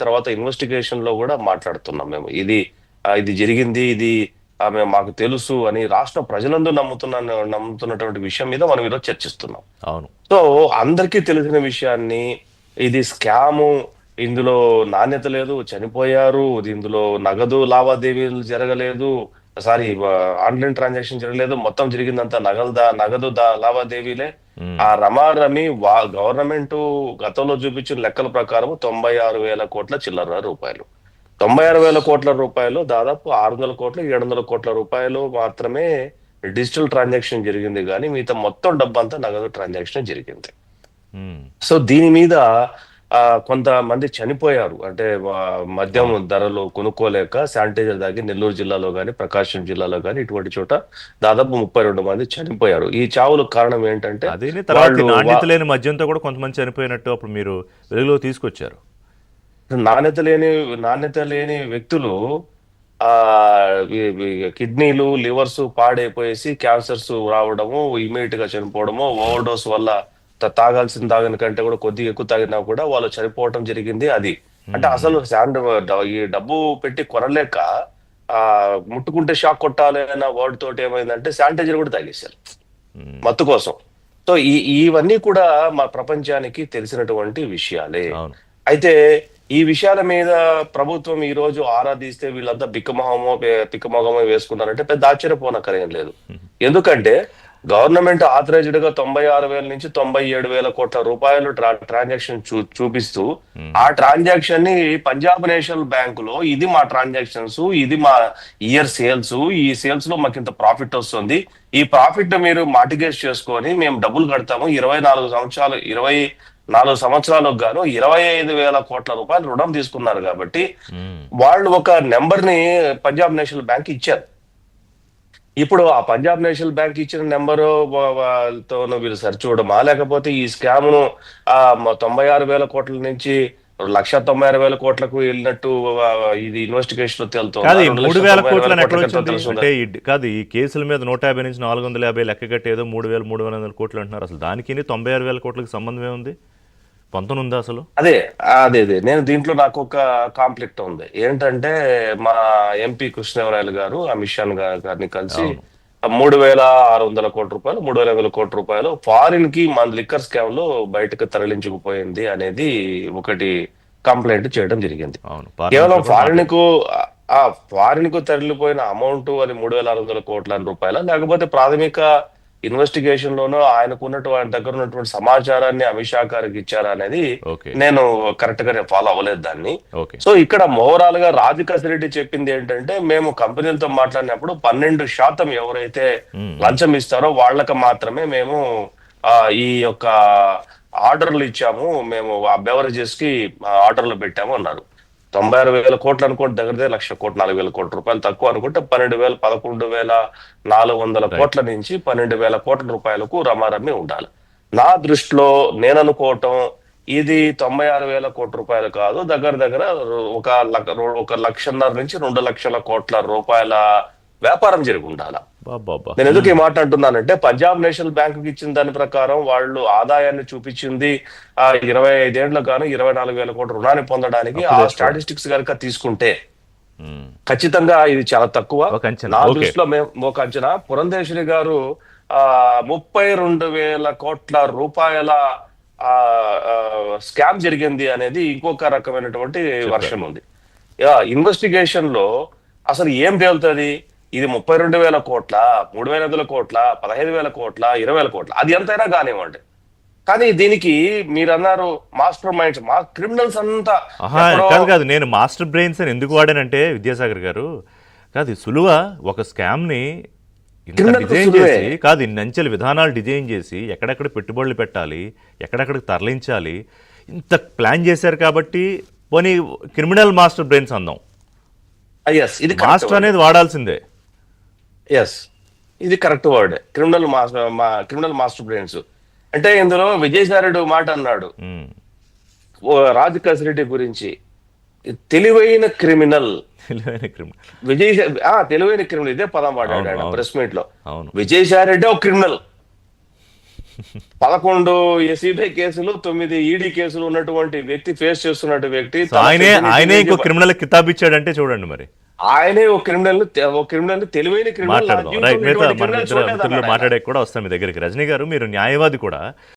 తర్వాత ఇన్వెస్టిగేషన్ లో కూడా మాట్లాడుతున్నాం మేము. ఇది జరిగింది, ఇది మేము మాకు తెలుసు అని రాష్ట్ర ప్రజలందరూ నమ్ముతున్నటువంటి విషయం మీద మనం ఈరోజు చర్చిస్తున్నాం. అవును. సో అందరికీ తెలిసిన విషయాన్ని, ఇది స్కాము, ఇందులో నాణ్యత లేదు, చనిపోయారు, ఇందులో నగదు లావాదేవీలు జరగలేదు, సారీ ఆన్లైన్ ట్రాన్సాక్షన్ జరగలేదు, మొత్తం జరిగిందంతా నగదు లావాదేవీలే. ఉమ్, ఆ రమారమి గవర్నమెంట్ గతంలో చూపించిన లెక్కల ప్రకారం 96,000 కోట్ల చిల్లర రూపాయలు. 96,000 కోట్ల రూపాయలు దాదాపు 600 కోట్లు 700 కోట్ల రూపాయలు మాత్రమే డిజిటల్ ట్రాన్సాక్షన్ జరిగింది, కానీ మిగతా మొత్తం డబ్బంతా నగదు ట్రాన్సాక్షన్ జరిగింది. ఉమ్, సో దీని మీద కొంతమంది చనిపోయారు. అంటే మద్యం అవును. ధరలు కొనుక్కోలేక శానిటైజర్ దాగి నెల్లూరు జిల్లాలో కానీ ప్రకాశం జిల్లాలో కానీ ఇటువంటి చోట దాదాపు 32 మంది చనిపోయారు. ఈ చావులకు కారణం ఏంటంటే అదేని తర్వాత ఈ వాళ్ళు నాణ్యత లేని మద్యంతో కూడా కొంతమంది చనిపోయినట్టు అప్పుడు మీరు వెలుగులో తీసుకొచ్చారు. నాణ్యత లేని నాణ్యత లేని వ్యక్తులు ఆ కిడ్నీలు లివర్స్ పాడైపోయేసి క్యాన్సర్స్ రావడము, ఇమీడియట్ గా చనిపోవడము, ఓవర్ డోస్ వల్ల తాగాల్సిన తాగిన కంటే కూడా కొద్దిగా ఎక్కువ తాగినా కూడా వాళ్ళు చనిపోవటం జరిగింది. అది అంటే ఉమ్, అసలు ఈ డబ్బు పెట్టి కొనలేక ఆ ముట్టుకుంటే షాక్ కొట్టాలి అన్న వర్డ్ తోటి ఏమైందంటే శానిటైజర్ కూడా తాగేశారు ఉమ్, మత్తు కోసం. సో ఇవన్నీ కూడా మా ప్రపంచానికి తెలిసినటువంటి విషయాలే. అవును. అయితే ఈ విషయాల మీద ప్రభుత్వం ఈ రోజు ఆరాధిస్తే వీళ్ళంతా పిక్కమొహమో వేసుకున్నారంటే పెద్ద ఆశ్చర్యపోనక్కరేం లేదు. ఉమ్, ఎందుకంటే గవర్నమెంట్ ఆథరైజ్డ్ గా 96,000 నుంచి 97,000 కోట్ల రూపాయలు ట్రాన్సాక్షన్ చూపిస్తూ ఉమ్, ఆ ట్రాన్సాక్షన్ ని పంజాబ్ నేషనల్ బ్యాంక్ లో ఇది మా ట్రాన్సాక్షన్స్, ఇది మా ఇయర్ సేల్స్, ఈ సేల్స్ లో మాకు ఇంత ప్రాఫిట్ వస్తుంది, ఈ ప్రాఫిట్ మీరు మార్టిగేజ్ చేసుకొని మేము డబ్బులు కడతాము, 24 సంవత్సరాలకు గాను 25,000 కోట్ల రూపాయలు రుణం తీసుకున్నారు కాబట్టి ఉమ్, వాళ్ళు ఒక నెంబర్ ని పంజాబ్ నేషనల్ బ్యాంక్ ఇచ్చారు. ఇప్పుడు ఆ పంజాబ్ నేషనల్ బ్యాంక్ ఇచ్చిన నెంబరు వాళ్ళతో వీళ్ళు సరిచూడమా, లేకపోతే ఈ స్కామ్ ను 96,000 కోట్ల నుంచి 1,96,000 కోట్లకు వెళ్ళినట్టు ఇది ఇన్వెస్టిగేషన్ లో తేలుతోందా? కాదు ఈ 3,000 కోట్లని ఎక్కడ 2,90,000 వచ్చింది తెలుస్తుందా? అంటే కాదు ఈ కేసుల మీద 150 నుంచి 450 లెక్క కట్టేదో 3,300 కోట్లు అంటున్నారు. అసలు దానికి 96,000 కోట్లకి సంబంధం ఏముంది? పొంతన ఉందా అసలు? అదే నేను దీంట్లో నాకు ఒక కాన్ఫ్లిక్ట్ ఉంది. ఏంటంటే మా ఎంపీ కృష్ణదేవరాయలు గారు అమిత్ షా గారిని కలిసి అవును. 3,600 కోట్ల రూపాయలు 3,500 కోట్ల రూపాయలు ఫారిన్ కి మన లిక్కర్ స్కామ్ లో బయటకు తరలించుకుపోయింది అనేది ఒకటి కంప్లైంట్ చేయడం జరిగింది. అవును. కేవలం పార్లమెంట్లో కూడా మాట్లాడారు. ఫారిన్ కు తరలిపోయిన అమౌంట్ అది 3,600 కోట్ల రూపాయల, లేకపోతే ప్రాథమిక ఇన్వెస్టిగేషన్ లోనూ ఆయనకు ఆయన దగ్గర ఉన్నటువంటి సమాచారాన్ని అమిత్ షా గారికి ఇచ్చారా అనేది ఓకే. నేను కరెక్ట్ గా ఫాలో అవ్వలేదు దాన్ని. ఓకే. సో ఇక్కడ ఓవరాల్ గా రెడ్డి చెప్పింది ఏంటంటే, మేము కంపెనీలతో మాట్లాడినప్పుడు 12% ఎవరైతే ఉమ్, లంచం ఇస్తారో వాళ్ళకి మాత్రమే మేము ఈ యొక్క ఆర్డర్లు ఇచ్చాము, మేము ఆ బెవరేజెస్ కి ఆర్డర్లు పెట్టాము అన్నారు. 96,000 కోట్లు అనుకోండి, దగ్గర 1,00,00,000 4,000 కోట్ల రూపాయలు తక్కువ అనుకుంటే 11,400 రైట్. కోట్ల నుంచి 12,000 కోట్ల రూపాయలకు రమారమి ఉండాలి. నా దృష్టిలో నేను అనుకోవటం, ఇది 96,000 కోట్ల రూపాయలు కాదు, దగ్గర దగ్గర ఒక 1,50,000 నుంచి 2,00,00,000 కోట్ల రూపాయల వ్యాపారం జరిగి ఉండాలి. బాబా. నేను ఎందుకు ఈ మాట అంటున్నానంటే, పంజాబ్ నేషనల్ బ్యాంక్ ఇచ్చిన దాని ప్రకారం వాళ్ళు ఆదాయాన్ని చూపించింది 25 ఏళ్ల గాను 24,000 కోట్ల రుణాన్ని పొందడానికి. అప్పు ఆ తెచ్చుకోవడం. స్టాటిస్టిక్స్ కనుక తీసుకుంటే ఉమ్, ఖచ్చితంగా ఇది చాలా తక్కువ. ఒక అంచనా. నా ఓకే. దృష్టిలో మేము ఒక అంచనా, పురంధేశ్వరి గారు 32,000 కోట్ల రూపాయల స్కామ్ జరిగింది అనేది ఇంకొక రకమైనటువంటి చెప్పారు. వర్షన్ ఉంది. ఇన్వెస్టిగేషన్ లో అసలు ఏం తేలుతుంది, ఇది 32,000 కోట్ల, 3,500 కోట్ల, 15,000 కోట్ల, 20,000 కోట్ల, అది ఎంతైనా కానివ్వండి. కానీ దీనికి మీరు అన్నారు మాస్టర్ మైండ్స్, మా క్రిమినల్స్ అంతా ఆహా, ఎక్కడో కాదు కాదు, నేను మాస్టర్ బ్రెయిన్స్ అని ఎందుకు వాడానంటే విద్యాసాగర్ గారు, కాదు సులువ ఒక స్కామ్ని ఇంత క్రిమినల్ డిజైన్ సులువే. చేసి, కాదు ఇన్ని అంచెల విధానాలు డిజైన్ చేసి ఎక్కడెక్కడ పెట్టుబడులు పెట్టాలి, ఎక్కడెక్కడికి తరలించాలి, ఇంత ప్లాన్ చేశారు కాబట్టి పోనీ క్రిమినల్ మాస్టర్ బ్రెయిన్స్ అందాం. ఎస్, ఇది మాస్టర్ అనేది వాడాల్సిందే. ఎస్, ఇది correct word. Criminal master brains అంటే ఇందులో విజయసాయి మాట అన్నాడు ఉమ్, రెడ్డి గురించి, తెలివైన క్రిమినల్. తెలివైన క్రిమినల్. తెలివైన క్రిమినల్, ఇదే పదం వాడాడు అవును, ఆయన అవును, ప్రెస్ మీట్ లో. అవును. విజయసాయి రెడ్డి ఒక క్రిమినల్. 11 ఎస్ఈబై కేసులు 9 ఈడీ కేసులు ఉన్నటువంటి వ్యక్తి ఫేస్ చేస్తున్నట్టు వ్యక్తి సో ఆయనే ఇంకో క్రిమినల్ కితాబ్ ఇచ్చాడంటే చూడండి మరి. ఆయనే ఒక క్రిమినల్ తెలివైన క్రిమినల్. మాట్లాడదాం రైట్. మిగతా మన మిత్రులు మాట్లాడే కూడా వస్తాం మీ దగ్గరికి. రజనీ గారు, మీరు న్యాయవాది కూడా.